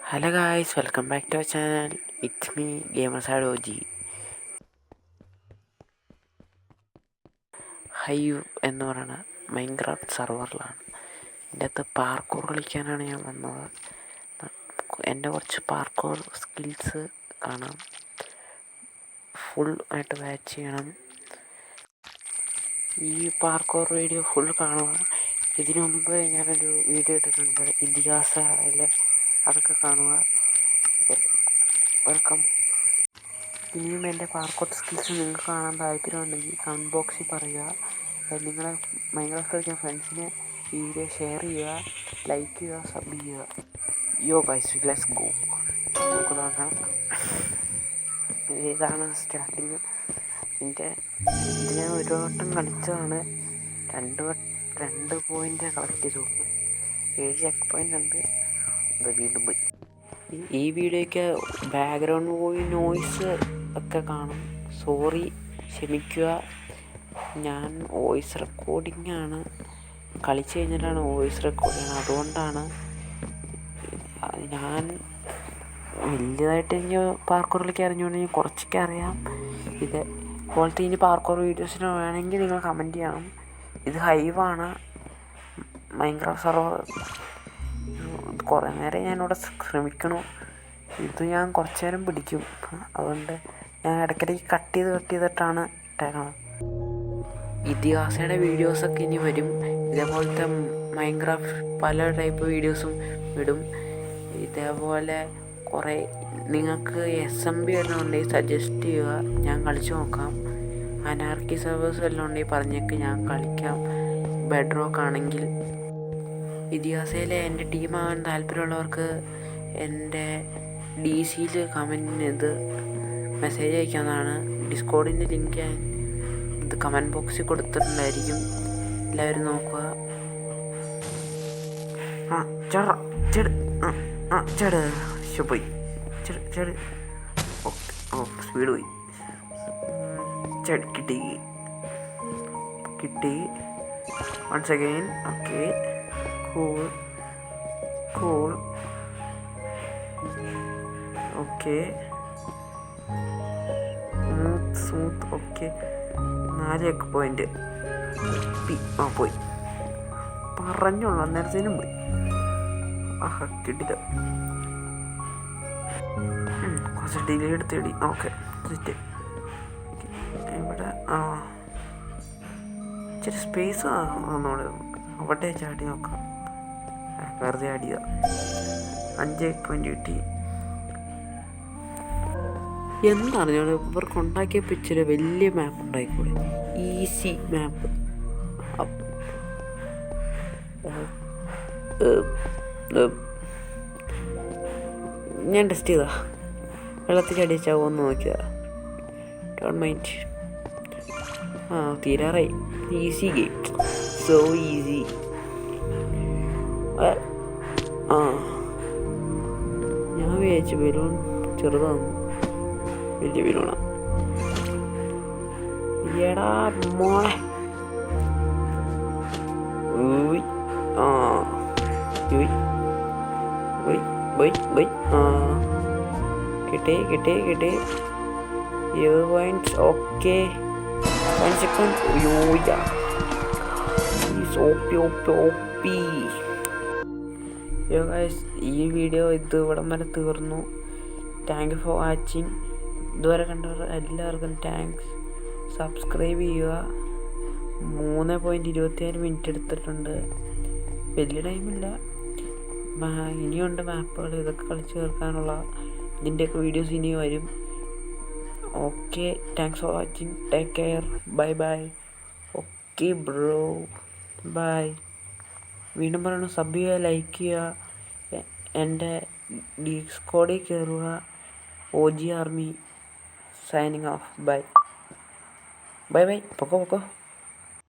Hello guys, welcome back to our channel. It's me gamerside OG. Hive എന്ന് പറയുന്ന Minecraft സെർവറിലാണ്. ഇതിൻ്റെ അകത്ത് parkour കളിക്കാനാണ് ഞാൻ വന്നത്. എൻ്റെ കുറച്ച് പാർക്കോർ സ്കിൽസ് കാണാം. ഫുൾ ആയിട്ട് വാച്ച് ചെയ്യണം. ഈ പാർക്കോർ വീഡിയോ ഫുൾ കാണുക. ഇതിനു മുമ്പ് ഞാനൊരു വീഡിയോ ഇട്ടിട്ടുണ്ട്, ഇതിഹാസയിൽ, അതൊക്കെ കാണുക. വെൽക്കം. ഇനിയും എൻ്റെ പാർക്കോർ സ്കിൽസ് നിങ്ങൾക്ക് കാണാൻ താല്പര്യമുണ്ടെങ്കിൽ കമൻറ്റ് ബോക്സിൽ പറയുക. നിങ്ങളെ മൈൻക്രാഫ്റ്റ് കളിക്കുന്ന ഫ്രണ്ട്സിന് ഈ വീഡിയോ ഷെയർ ചെയ്യുക, ലൈക്ക് ചെയ്യുക, സബ് ചെയ്യുക. യോ ഗൈസ്, ലെറ്റ്സ് ഗോ. നമുക്ക് നോക്കാം. ഇതാണ് സ്റ്റാർട്ടിങ്. ഇത് ഞാൻ ഒരു വട്ടം കളിച്ചതാണ്. രണ്ട് പോയിൻ്റ് കളക്ട് ചെയ്തു. 7 ചെക്ക് പോയിൻ്റ് ഉണ്ട്. അത് വീണ്ടും പോയി. ഈ വീഡിയോയ്ക്ക് ബാക്ക്ഗ്രൗണ്ട് നോയ്സ് ഒക്കെ കാണും. സോറി, ക്ഷമിക്കുക. ഞാൻ വോയിസ് റെക്കോർഡിംഗ് ആണ്, കളിച്ച് കഴിഞ്ഞിട്ടാണ് വോയിസ് റെക്കോർഡ് ചെയ്യണം. അതുകൊണ്ടാണ്. ഞാൻ വലിയതായിട്ട് ഇനി പാർക്കോർ കളിക്കാൻ അറിഞ്ഞുകൊണ്ട് ഞാൻ കുറച്ചൊക്കെ അറിയാം. ഇതുപോലത്തെ ഇനി പാർക്കോർ വീഡിയോസിന് വേണമെങ്കിൽ നിങ്ങൾ കമൻറ്റ് ചെയ്യണം. ഇത് ഹൈവാണ്, മൈൻക്രാഫ്റ്റ് സെർവർ. കുറേ നേരം ഞാനിവിടെ ശ്രമിക്കണു. ഇത് ഞാൻ കുറച്ച് നേരം പിടിക്കും. അതുകൊണ്ട് ഞാൻ ഇടയ്ക്കിടയ്ക്ക് കട്ട് ചെയ്തിട്ടാണ് ഇട്ടേക്കണം. ഇതിഹാസയുടെ വീഡിയോസൊക്കെ ഇനി വരും. ഇതേപോലത്തെ മൈൻക്രാഫ്റ്റ് പല ടൈപ്പ് വീഡിയോസും വിടും. ഇതേപോലെ കുറേ നിങ്ങൾക്ക് SMB എല്ലാം ഉണ്ടെങ്കിൽ സജസ്റ്റ് ചെയ്യുക, ഞാൻ കളിച്ച് നോക്കാം. അനാർക്കി സെർവേഴ്സ് എല്ലാം ഉണ്ടെങ്കിൽ പറഞ്ഞേക്ക്, ഞാൻ കളിക്കാം. ബെഡ്റോക്ക് ആണെങ്കിൽ. ഇതിഹാസയിലെ എൻ്റെ ടീമാകാൻ താല്പര്യമുള്ളവർക്ക് എൻ്റെ DCയിൽ കമൻറ്റ് മെസ്സേജ് അയക്കാവുന്നതാണ്. ഡിസ്കോഡിൻ്റെ ലിങ്ക് ഞാൻ കമൻറ്റ് ബോക്സിൽ കൊടുത്തിട്ടുണ്ടായിരിക്കും. എല്ലാവരും നോക്കുക. പോയി ചെട്. സ്പീഡ് പോയി. കിട്ടി. Once again. Okay, cool. Okay, smooth. Okay, 4 check point. പോയി. പറഞ്ഞോളൂ, അന്നേരത്തേനും പോയി. കിട്ടില്ല. കുറച്ച് ഡിലേ എടുത്തേടി. Okay, set. ഇവിടെ ഇച്ചിരി സ്പേസ് ഒന്നുകൂടെ അവിടെ ചാടി നോക്കാം. വെറുതെ ആടിയ 5 പോയിൻ്റ് കിട്ടി. എന്താണെന്ന് ഇവർക്ക് ഉണ്ടാക്കിയപ്പോൾ ഇച്ചിരി വലിയ മാപ്പ് ഉണ്ടായിക്കൂടെ? ഈസി മാപ്പ്. ഞാൻ ടെസ്റ്റ് ചെയ്താ, വെള്ളത്തിൽ ചാടിച്ചാവോന്ന് നോക്കിയതാ. Don't mind. തീരാറായി. Easy game, so easy. ഞാൻ വിചാരിച്ചു ബലൂൺ ചെറുതാണ്, വലിയ ബലൂണാ. എടാ മോളെ, കിട്ടി. 7 പോയിന്റ്സ്. Okay, 1 second. ഈ വീഡിയോ ഇവിടം വരെ തീർന്നു. Thank you for watching. ഇതുവരെ കണ്ടവർ എല്ലാവർക്കും താങ്ക്സ്. സബ്സ്ക്രൈബ് ചെയ്യുക. 3.27 മിനിറ്റ് എടുത്തിട്ടുണ്ട്. വലിയ ടൈമില്ല. ഇനിയുണ്ട് മാപ്പുകൾ, ഇതൊക്കെ കളിച്ച് തീർക്കാനുള്ള. ഇതിൻ്റെയൊക്കെ വീഡിയോസ് ഇനി വരും. Okay, thanks for watching. Take care. Bye. Okay bro, bye. വീണ്ടും പറയണു, സബ് ചെയ്യുക, ലൈക്ക് ചെയ്യുക, എൻ്റെ ഡിസ്കോഡിൽ കയറുക. OG army signing off. Bye. പൊക്കോ.